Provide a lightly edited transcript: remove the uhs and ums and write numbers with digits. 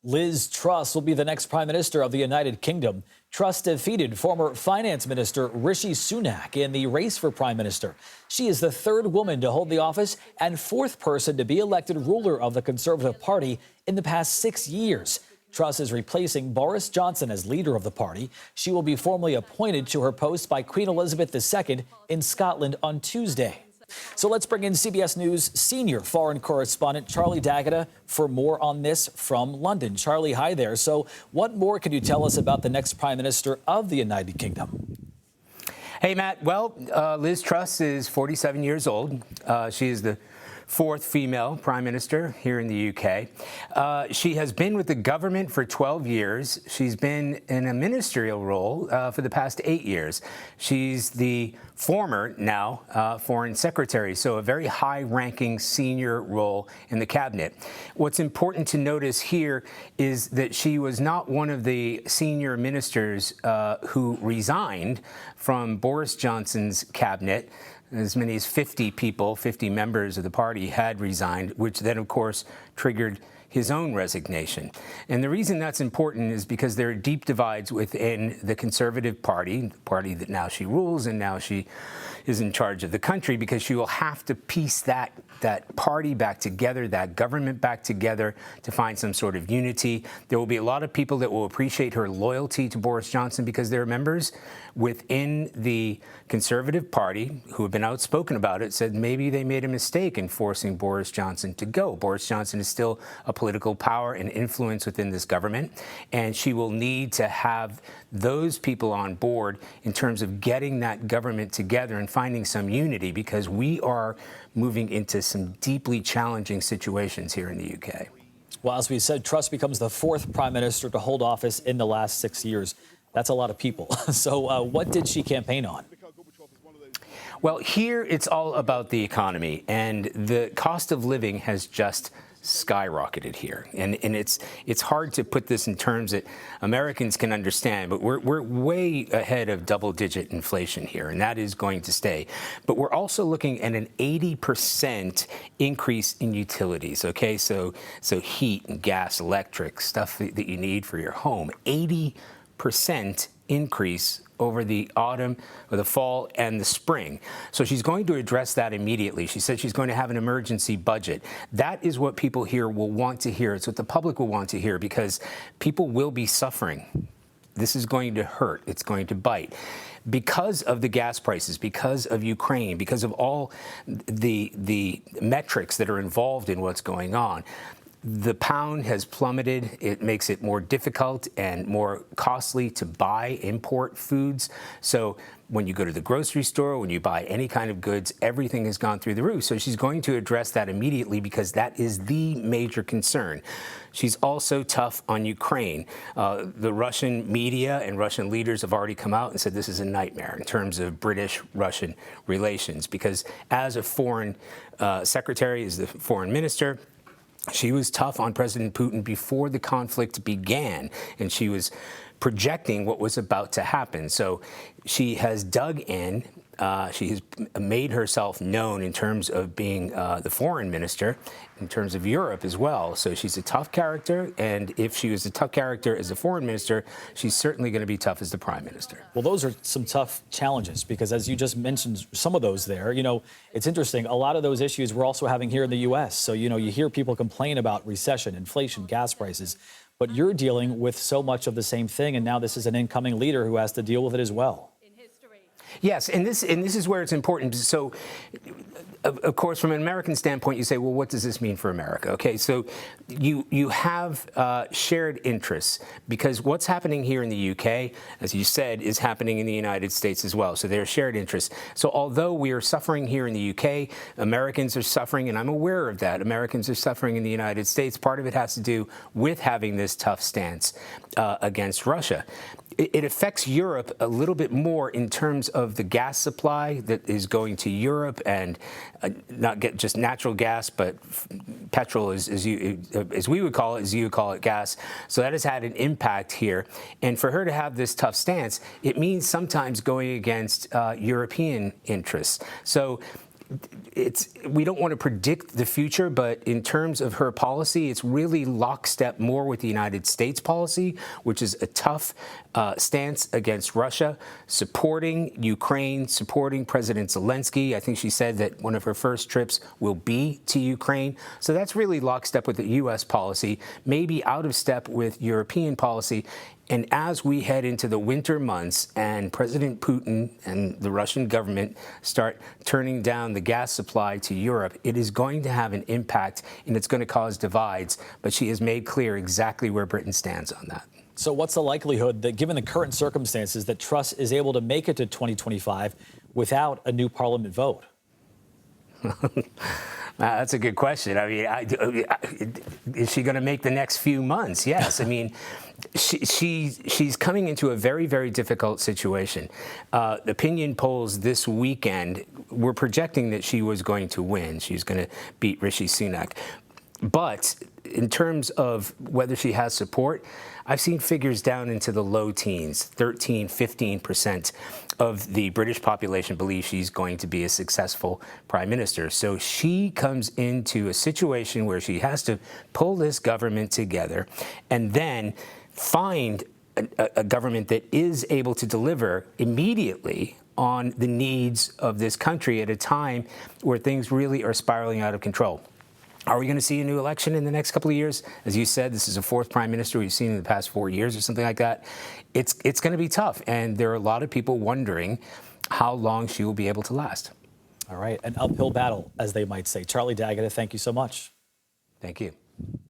Liz Truss will be the next Prime Minister of the United Kingdom. Truss defeated former Finance Minister Rishi Sunak in the race for Prime Minister. She is the third woman to hold the office and fourth person to be elected ruler of the Conservative Party in the past 6 years. Truss is replacing Boris Johnson as leader of the party. She will be formally appointed to her post by Queen Elizabeth II in Scotland on Tuesday. So let's bring in CBS News senior foreign correspondent Charlie D'Agata for more on this from London. Charlie, hi there. So what more can you tell us about the next Prime Minister of the United Kingdom? Hey, Matt. Well, Liz Truss is 47 years old. She is the fourth female prime minister here in the UK. She has been with the government for 12 years. She's been in a ministerial role for the past 8 years. She's the former, now, foreign secretary, so a very high-ranking senior role in the cabinet. What's important to notice here is that she was not one of the senior ministers who resigned from Boris Johnson's cabinet. As many as 50 people, 50 members of the party had resigned, which then, of course, triggered his own resignation. And the reason that's important is because there are deep divides within the Conservative Party, the party that now she rules and now she is in charge of the country, because she will have to piece that party back together, that government back together, to find some sort of unity. There will be a lot of people that will appreciate her loyalty to Boris Johnson because there are members within the Conservative Party who have been outspoken about it, said maybe they made a mistake in forcing Boris Johnson to go. Boris Johnson is still a political power and influence within this government, and she will need to have those people on board in terms of getting that government together and finding some unity, because we are moving into some deeply challenging situations here in the UK. Well, as we said, Truss becomes the fourth prime minister to hold office in the last 6 years. That's a lot of people. So what did she campaign on? Well, here it's all about the economy, and the cost of living has just skyrocketed here. And it's hard to put this in terms that Americans can understand, but we're way ahead of double-digit inflation here, and that is going to stay. But we're also looking at an 80% increase in utilities, okay? So heat and gas, electric, stuff that you need for your home, 80% increase over the autumn or the fall and the spring. So she's going to address that immediately. She said she's going to have an emergency budget. That is what people here will want to hear. It's what the public will want to hear, because people will be suffering. This is going to hurt. It's going to bite. Because of the gas prices, because of Ukraine, because of all the metrics that are involved in what's going on, the pound has plummeted. It makes it more difficult and more costly to buy, import foods. So when you go to the grocery store, when you buy any kind of goods, everything has gone through the roof. So she's going to address that immediately, because that is the major concern. She's also tough on Ukraine. The Russian media and Russian leaders have already come out and said this is a nightmare in terms of British-Russian relations, because as a foreign secretary, as the foreign minister, she was tough on President Putin before the conflict began, and she was projecting what was about to happen. So she has dug in. She has made herself known in terms of being the foreign minister, in terms of Europe as well. So she's a tough character, and if she was a tough character as a foreign minister, she's certainly going to be tough as the prime minister. Well, those are some tough challenges, because as you just mentioned some of those there, it's interesting. A lot of those issues we're also having here in the U.S. So, you hear people complain about recession, inflation, gas prices, but you're dealing with so much of the same thing, and now this is an incoming leader who has to deal with it as well. Yes, and this is where it's important. So, of course, from an American standpoint, you say, well, what does this mean for America? Okay, so you have shared interests, because what's happening here in the UK, as you said, is happening in the United States as well. So there are shared interests. So although we are suffering here in the UK, Americans are suffering, and I'm aware of that. Americans are suffering in the United States. Part of it has to do with having this tough stance against Russia. It affects Europe a little bit more in terms of the gas supply that is going to Europe, and not get just natural gas, but petrol, as we would call it, as you would call it, gas. So that has had an impact here. And for her to have this tough stance, it means sometimes going against European interests. So we don't want to predict the future, but in terms of her policy, it's really lockstep more with the United States policy, which is a tough stance against Russia, supporting Ukraine, supporting President Zelensky. I think she said that one of her first trips will be to Ukraine. So that's really lockstep with the U.S. policy, maybe out of step with European policy. And as we head into the winter months and President Putin and the Russian government start turning down the gas supply to Europe, it is going to have an impact and it's going to cause divides. But she has made clear exactly where Britain stands on that. So what's the likelihood that, given the current circumstances, that Truss is able to make it to 2025 without a new parliament vote? That's a good question. I mean, is she going to make the next few months? Yes. I mean, she's coming into a very, very difficult situation. Opinion polls this weekend were projecting that she was going to win. She's going to beat Rishi Sunak. But in terms of whether she has support, I've seen figures down into the low teens, 13, 15% of the British population believe she's going to be a successful prime minister. So she comes into a situation where she has to pull this government together and then find a government that is able to deliver immediately on the needs of this country at a time where things really are spiraling out of control. Are we going to see a new election in the next couple of years? As you said, this is a fourth prime minister we've seen in the past 4 years or something like that. It's going to be tough. And there are a lot of people wondering how long she will be able to last. All right. An uphill battle, as they might say. Charlie D'Agata, thank you so much. Thank you.